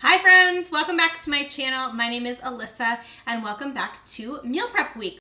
Hi friends, welcome back to my channel. My name is Alyssa and welcome back to Meal Prep Week.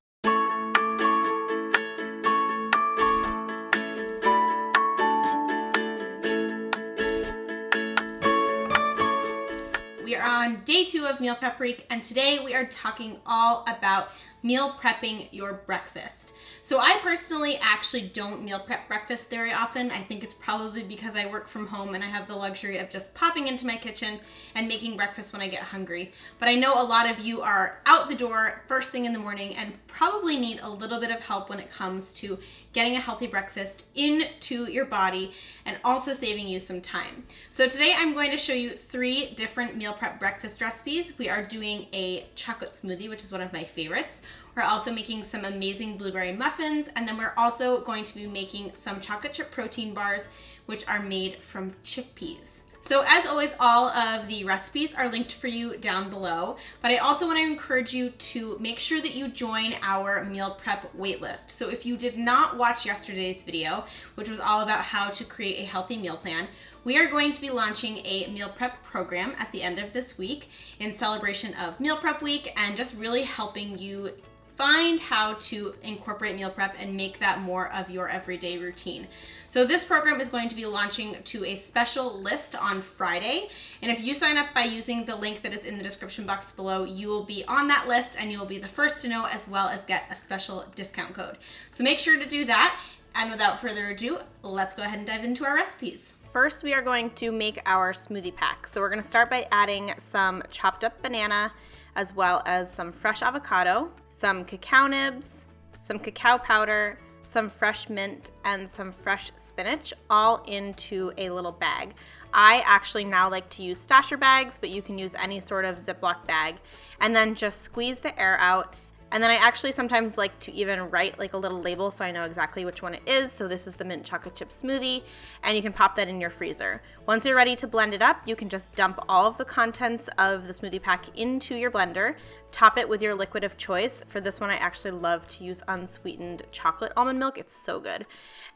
We are on day 2 of Meal Prep Week and today we are talking all about meal prepping your breakfast. So I personally actually don't meal prep breakfast very often. I think it's probably because I work from home and I have the luxury of just popping into my kitchen and making breakfast when I get hungry. But I know a lot of you are out the door first thing in the morning and probably need a little bit of help when it comes to getting a healthy breakfast into your body and also saving you some time. So today I'm going to show you 3 different meal prep breakfast recipes. We are doing a chocolate smoothie, which is one of my favorites. We're also making some amazing blueberry muffins, and then we're also going to be making some chocolate chip protein bars, which are made from chickpeas. So as always, all of the recipes are linked for you down below, but I also want to encourage you to make sure that you join our meal prep waitlist. So if you did not watch yesterday's video, which was all about how to create a healthy meal plan, we are going to be launching a meal prep program at the end of this week in celebration of Meal Prep Week and just really helping you find how to incorporate meal prep and make that more of your everyday routine. So this program is going to be launching to a special list on Friday. And if you sign up by using the link that is in the description box below, you will be on that list and you will be the first to know, as well as get a special discount code. So make sure to do that. And without further ado, let's go ahead and dive into our recipes. First, we are going to make our smoothie pack. So we're going to start by adding some chopped up banana, as well as some fresh avocado, some cacao nibs, some cacao powder, some fresh mint, and some fresh spinach, all into a little bag. I actually now like to use stasher bags, but you can use any sort of Ziploc bag, and then just squeeze the air out. And then I actually sometimes like to even write like a little label so I know exactly which one it is. So this is the mint chocolate chip smoothie, and you can pop that in your freezer. Once you're ready to blend it up, you can just dump all of the contents of the smoothie pack into your blender, top it with your liquid of choice. For this one, I actually love to use unsweetened chocolate almond milk. It's so good.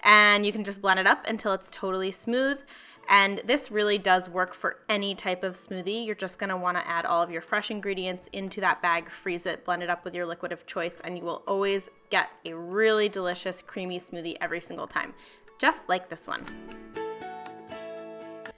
And you can just blend it up until it's totally smooth. And this really does work for any type of smoothie. You're just gonna wanna add all of your fresh ingredients into that bag, freeze it, blend it up with your liquid of choice, and you will always get a really delicious, creamy smoothie every single time, just like this one.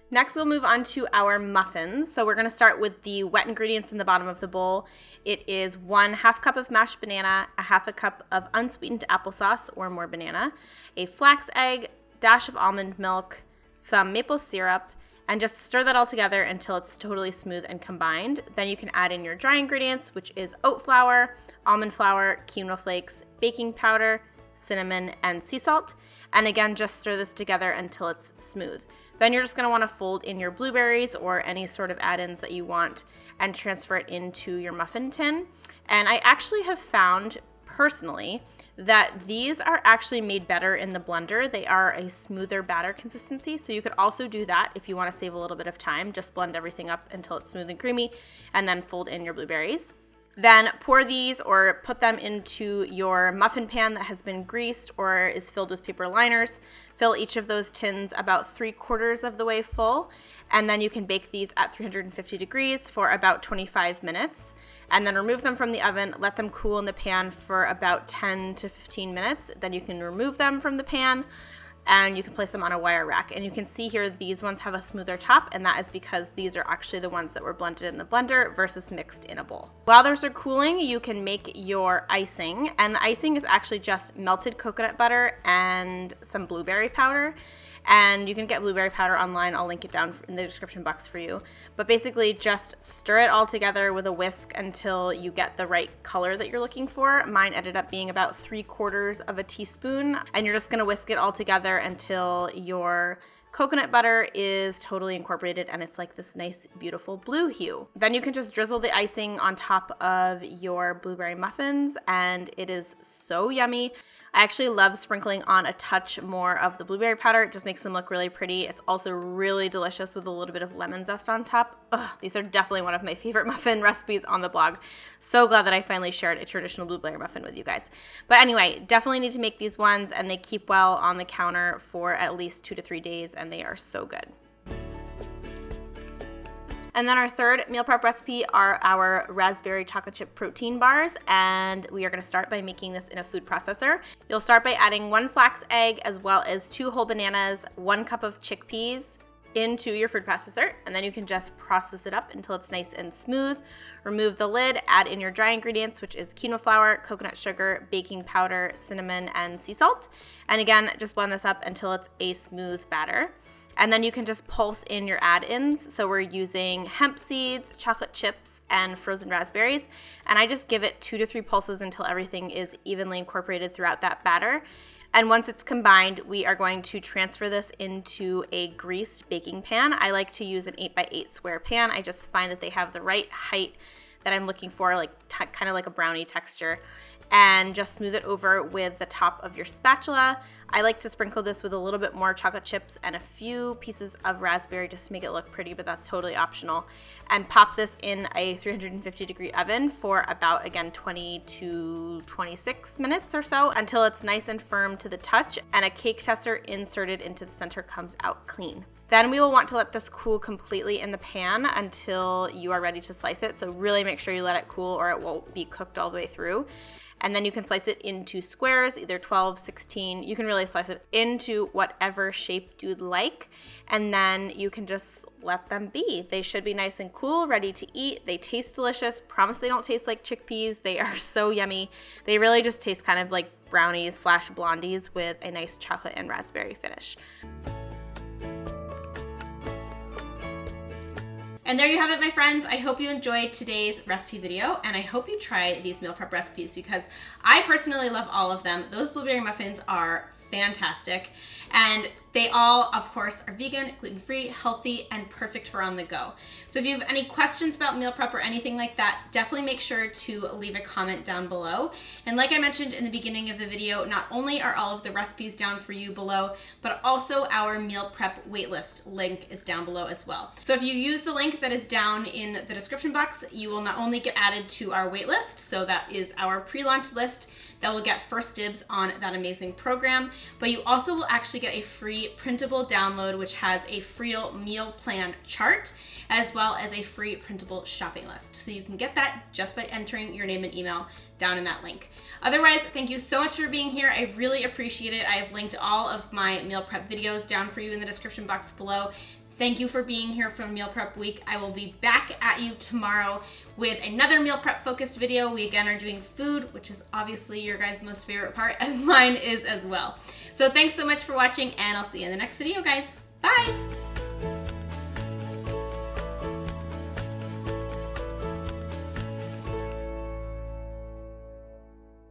Next, we'll move on to our muffins. So we're gonna start with the wet ingredients in the bottom of the bowl. It is 1/2 cup of mashed banana, 1/2 cup of unsweetened applesauce or more banana, a flax egg, dash of almond milk, some maple syrup, and just stir that all together until it's totally smooth and combined. Then you can add in your dry ingredients, which is oat flour, almond flour, quinoa flakes, baking powder, cinnamon, and sea salt. And again, just stir this together until it's smooth. Then you're just gonna wanna fold in your blueberries or any sort of add-ins that you want and transfer it into your muffin tin. And I actually have found personally that these are actually made better in the blender. They are a smoother batter consistency, so you could also do that if you want to save a little bit of time. Just blend everything up until it's smooth and creamy, and then fold in your blueberries. Then pour these or put them into your muffin pan that has been greased or is filled with paper liners. Fill each of those tins about 3/4 of the way full, and then you can bake these at 350 degrees for about 25 minutes. And then remove them from the oven, let them cool in the pan for about 10 to 15 minutes. Then you can remove them from the pan and you can place them on a wire rack. And you can see here these ones have a smoother top, and that is because these are actually the ones that were blended in the blender versus mixed in a bowl. While those are cooling, you can make your icing, and the icing is actually just melted coconut butter and some blueberry powder. And you can get blueberry powder online. I'll link it down in the description box for you. But basically just stir it all together with a whisk until you get the right color that you're looking for. Mine ended up being about 3/4 of a teaspoon. And you're just gonna whisk it all together until your coconut butter is totally incorporated and it's like this nice, beautiful blue hue. Then you can just drizzle the icing on top of your blueberry muffins and it is so yummy. I actually love sprinkling on a touch more of the blueberry powder. It just makes them look really pretty. It's also really delicious with a little bit of lemon zest on top. Ugh, these are definitely one of my favorite muffin recipes on the blog. So glad that I finally shared a traditional blueberry muffin with you guys. But anyway, definitely need to make these ones, and they keep well on the counter for at least 2 to 3 days, and they are so good. And then our third meal prep recipe are our raspberry chocolate chip protein bars, and we are going to start by making this in a food processor. You'll start by adding 1 flax egg as well as 2 whole bananas, 1 cup of chickpeas into your food processor, and then you can just process it up until it's nice and smooth. Remove the lid, add in your dry ingredients, which is quinoa flour, coconut sugar, baking powder, cinnamon, and sea salt. And again, just blend this up until it's a smooth batter. And then you can just pulse in your add-ins. So we're using hemp seeds, chocolate chips, and frozen raspberries. And I just give it 2 to 3 pulses until everything is evenly incorporated throughout that batter. And once it's combined, we are going to transfer this into a greased baking pan. I like to use an 8x8 square pan. I just find that they have the right height that I'm looking for, like kind of like a brownie texture. And just smooth it over with the top of your spatula. I like to sprinkle this with a little bit more chocolate chips and a few pieces of raspberry just to make it look pretty, but that's totally optional. And pop this in a 350-degree oven for about, again, 20 to 26 minutes or so until it's nice and firm to the touch and a cake tester inserted into the center comes out clean. Then we will want to let this cool completely in the pan until you are ready to slice it. So really make sure you let it cool or it won't be cooked all the way through. And then you can slice it into squares, either 12, 16. You can really slice it into whatever shape you'd like. And then you can just let them be. They should be nice and cool, ready to eat. They taste delicious. Promise they don't taste like chickpeas. They are so yummy. They really just taste kind of like brownies / blondies with a nice chocolate and raspberry finish. And there you have it, my friends. I hope you enjoyed today's recipe video, and I hope you try these meal prep recipes because I personally love all of them. Those blueberry muffins are fantastic, and they all, of course, are vegan, gluten-free, healthy, and perfect for on the go. So if you have any questions about meal prep or anything like that, definitely make sure to leave a comment down below. And like I mentioned in the beginning of the video, not only are all of the recipes down for you below, but also our meal prep waitlist link is down below as well. So if you use the link that is down in the description box, you will not only get added to our waitlist, so that is our pre-launch list that will get first dibs on that amazing program, but you also will actually get a free printable download which has a free meal plan chart as well as a free printable shopping list. So you can get that just by entering your name and email down in that link. Otherwise, thank you so much for being here. I really appreciate it. I have linked all of my meal prep videos down for you in the description box below. Thank you for being here for Meal Prep Week. I will be back at you tomorrow with another meal prep focused video. We again are doing food, which is obviously your guys' most favorite part, as mine is as well. So thanks so much for watching, and I'll see you in the next video, guys. Bye!